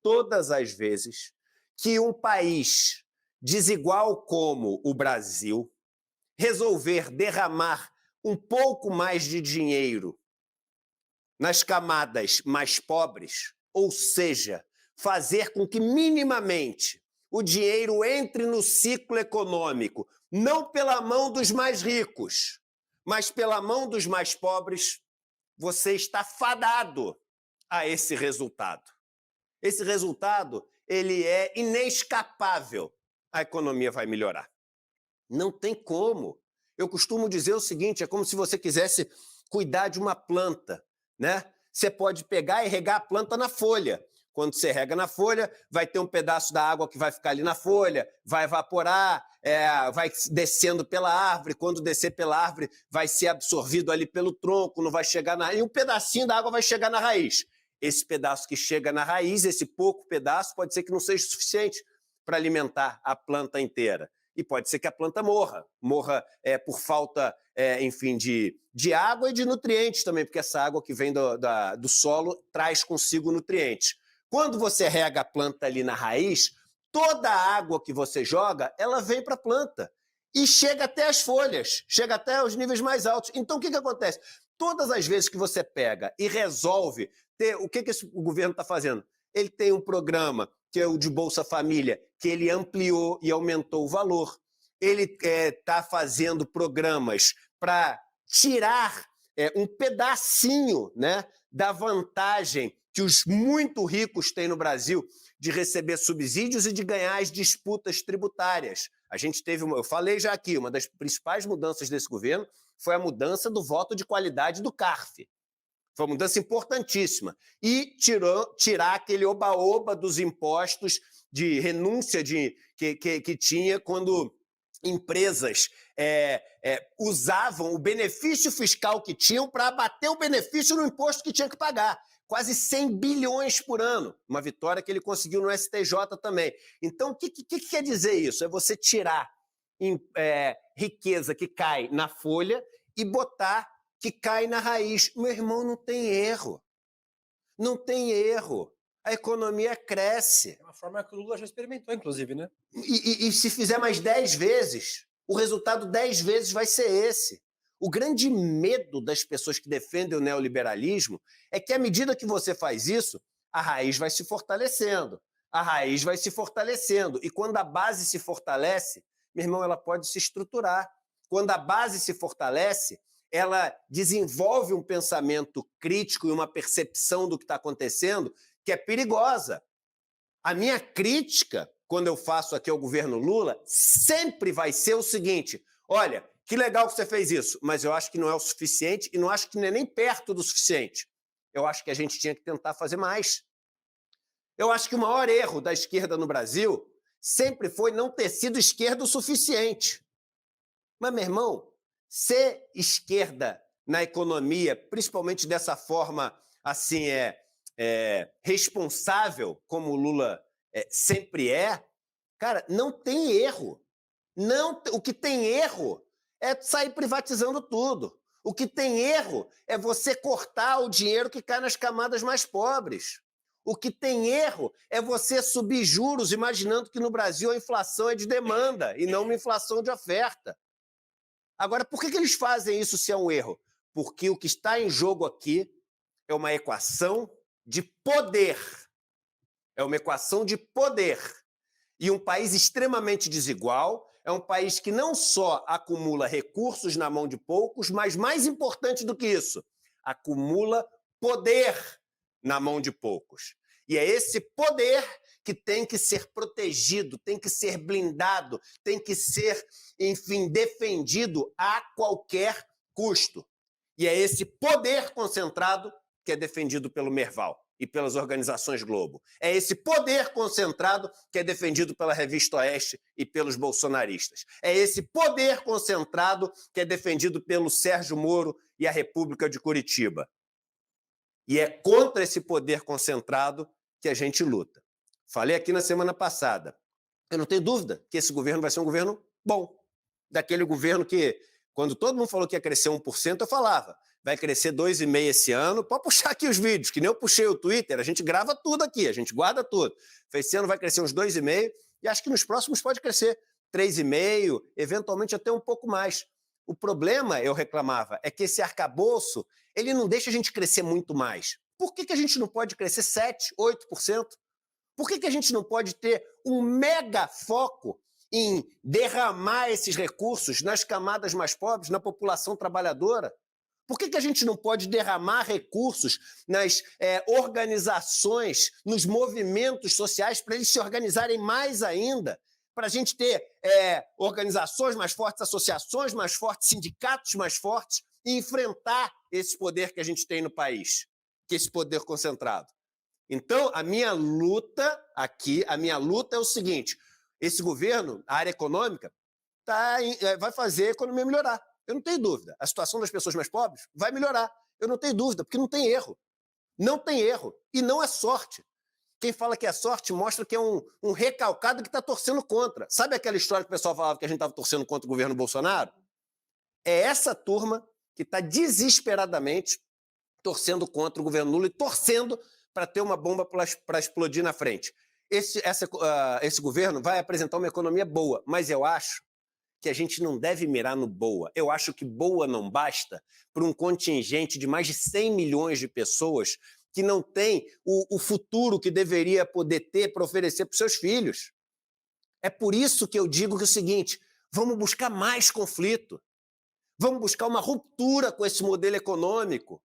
todas as vezes que um país desigual como o Brasil resolver derramar um pouco mais de dinheiro nas camadas mais pobres, ou seja, fazer com que minimamente o dinheiro entre no ciclo econômico, não pela mão dos mais ricos, mas pela mão dos mais pobres, você está fadado a esse resultado. Esse resultado, ele é inescapável. A economia vai melhorar. Não tem como. Eu costumo dizer o seguinte, é como se você quisesse cuidar de uma planta, né? Você pode pegar e regar a planta na folha. Quando você rega na folha, vai ter um pedaço da água que vai ficar ali na folha, vai evaporar, vai descendo pela árvore. Quando descer pela árvore, vai ser absorvido ali pelo tronco, não vai chegar na... E um pedacinho da água vai chegar na raiz. Esse pedaço que chega na raiz, esse pouco pedaço, pode ser que não seja suficiente para alimentar a planta inteira. E pode ser que a planta morra por falta, enfim, de água e de nutrientes também, porque essa água que vem do solo traz consigo nutrientes. Quando você rega a planta ali na raiz, toda a água que você joga, ela vem para a planta e chega até as folhas, chega até os níveis mais altos. Então, o que acontece? Todas as vezes que você pega e resolve o que o governo está fazendo? Ele tem um programa, que é o de Bolsa Família, que ele ampliou e aumentou o valor. Ele está fazendo programas para tirar um pedacinho, né, da vantagem que os muito ricos têm no Brasil de receber subsídios e de ganhar as disputas tributárias. A gente teve, eu falei já aqui, uma das principais mudanças desse governo foi a mudança do voto de qualidade do CARF. Foi uma mudança importantíssima. E tirar aquele oba-oba dos impostos de renúncia que tinha quando empresas usavam o benefício fiscal que tinham para abater o benefício no imposto que tinha que pagar. Quase 100 bilhões por ano. Uma vitória que ele conseguiu no STJ também. Então, o que quer dizer isso? É você tirar riqueza que cai na folha e botar que cai na raiz. Meu irmão, não tem erro. Não tem erro. A economia cresce. É uma forma que o Lula já experimentou, inclusive, né? E se fizer mais 10 vezes, o resultado 10 vezes vai ser esse. O grande medo das pessoas que defendem o neoliberalismo é que, à medida que você faz isso, a raiz vai se fortalecendo. A raiz vai se fortalecendo. E quando a base se fortalece, meu irmão, ela pode se estruturar. Quando a base se fortalece, ela desenvolve um pensamento crítico e uma percepção do que está acontecendo que é perigosa. A minha crítica, quando eu faço aqui ao governo Lula, sempre vai ser o seguinte: olha, que legal que você fez isso, mas eu acho que não é o suficiente e não acho que não é nem perto do suficiente. Eu acho que a gente tinha que tentar fazer mais. Eu acho que o maior erro da esquerda no Brasil sempre foi não ter sido esquerda o suficiente. Mas, meu irmão, ser esquerda na economia, principalmente dessa forma assim, responsável, como o Lula sempre cara, não tem erro. Não, o que tem erro é sair privatizando tudo. O que tem erro é você cortar o dinheiro que cai nas camadas mais pobres. O que tem erro é você subir juros imaginando que no Brasil a inflação é de demanda e não uma inflação de oferta. Agora, por que eles fazem isso se é um erro? Porque o que está em jogo aqui é uma equação de poder. É uma equação de poder. E um país extremamente desigual é um país que não só acumula recursos na mão de poucos, mas, mais importante do que isso, acumula poder na mão de poucos. E é esse poder que tem que ser protegido, tem que ser blindado, tem que ser, enfim, defendido a qualquer custo. E é esse poder concentrado que é defendido pelo Merval e pelas organizações Globo. É esse poder concentrado que é defendido pela Revista Oeste e pelos bolsonaristas. É esse poder concentrado que é defendido pelo Sérgio Moro e a República de Curitiba. E é contra esse poder concentrado que a gente luta. Falei aqui na semana passada. Eu não tenho dúvida que esse governo vai ser um governo bom. Daquele governo que, quando todo mundo falou que ia crescer 1%, eu falava, vai crescer 2,5% esse ano. Pode puxar aqui os vídeos, que nem eu puxei o Twitter, a gente grava tudo aqui, a gente guarda tudo. Esse ano vai crescer uns 2,5%, e acho que nos próximos pode crescer 3,5%, eventualmente até um pouco mais. O problema, eu reclamava, é que esse arcabouço, ele não deixa a gente crescer muito mais. Por que a gente não pode crescer 7%, 8%? Por que a gente não pode ter um mega foco em derramar esses recursos nas camadas mais pobres, na população trabalhadora? Por que a gente não pode derramar recursos nas organizações, nos movimentos sociais, para eles se organizarem mais ainda? Para a gente ter organizações mais fortes, associações mais fortes, sindicatos mais fortes, e enfrentar esse poder que a gente tem no país, que é esse poder concentrado. Então, a minha luta aqui, é o seguinte: esse governo, a área econômica, vai fazer a economia melhorar. Eu não tenho dúvida. A situação das pessoas mais pobres vai melhorar. Eu não tenho dúvida, porque não tem erro. Não tem erro. E não é sorte. Quem fala que é sorte mostra que é um recalcado que está torcendo contra. Sabe aquela história que o pessoal falava que a gente estava torcendo contra o governo Bolsonaro? É essa turma que está desesperadamente torcendo contra o governo Lula e torcendo para ter uma bomba para explodir na frente. Esse governo vai apresentar uma economia boa, mas eu acho que a gente não deve mirar no boa. Eu acho que boa não basta para um contingente de mais de 100 milhões de pessoas que não tem o futuro que deveria poder ter para oferecer para os seus filhos. É por isso que eu digo que é o seguinte: vamos buscar mais conflito, vamos buscar uma ruptura com esse modelo econômico,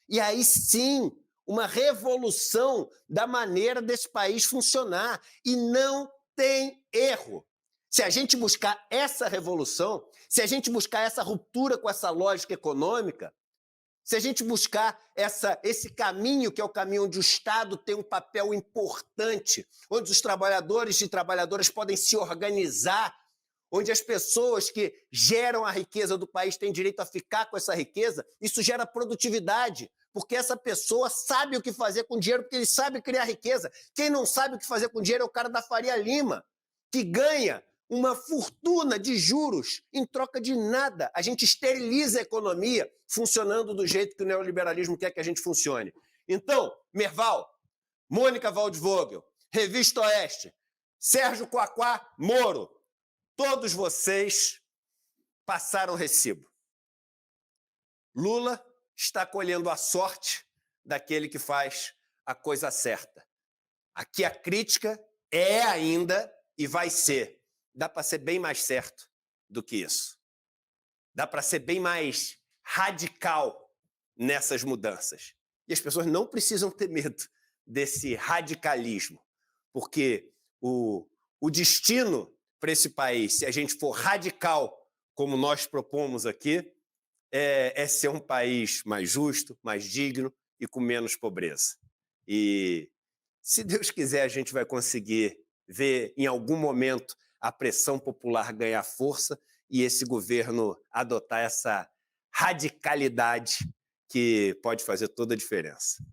e aí sim, uma revolução da maneira desse país funcionar. E não tem erro. Se a gente buscar essa revolução, se a gente buscar essa ruptura com essa lógica econômica, se a gente buscar esse caminho, que é o caminho onde o Estado tem um papel importante, onde os trabalhadores e trabalhadoras podem se organizar, onde as pessoas que geram a riqueza do país têm direito a ficar com essa riqueza, isso gera produtividade, porque essa pessoa sabe o que fazer com dinheiro, porque ele sabe criar riqueza. Quem não sabe o que fazer com dinheiro é o cara da Faria Lima, que ganha uma fortuna de juros em troca de nada. A gente esteriliza a economia funcionando do jeito que o neoliberalismo quer que a gente funcione. Então, Merval, Mônica Waldvogel, Revista Oeste, Sérgio Coaquá Moro, todos vocês passaram recibo. Lula está colhendo a sorte daquele que faz a coisa certa. Aqui a crítica é ainda e vai ser. Dá para ser bem mais certo do que isso. Dá para ser bem mais radical nessas mudanças. E as pessoas não precisam ter medo desse radicalismo, porque o destino para esse país, se a gente for radical, como nós propomos aqui, é ser um país mais justo, mais digno e com menos pobreza. E, se Deus quiser, a gente vai conseguir ver, em algum momento, a pressão popular ganhar força e esse governo adotar essa radicalidade que pode fazer toda a diferença.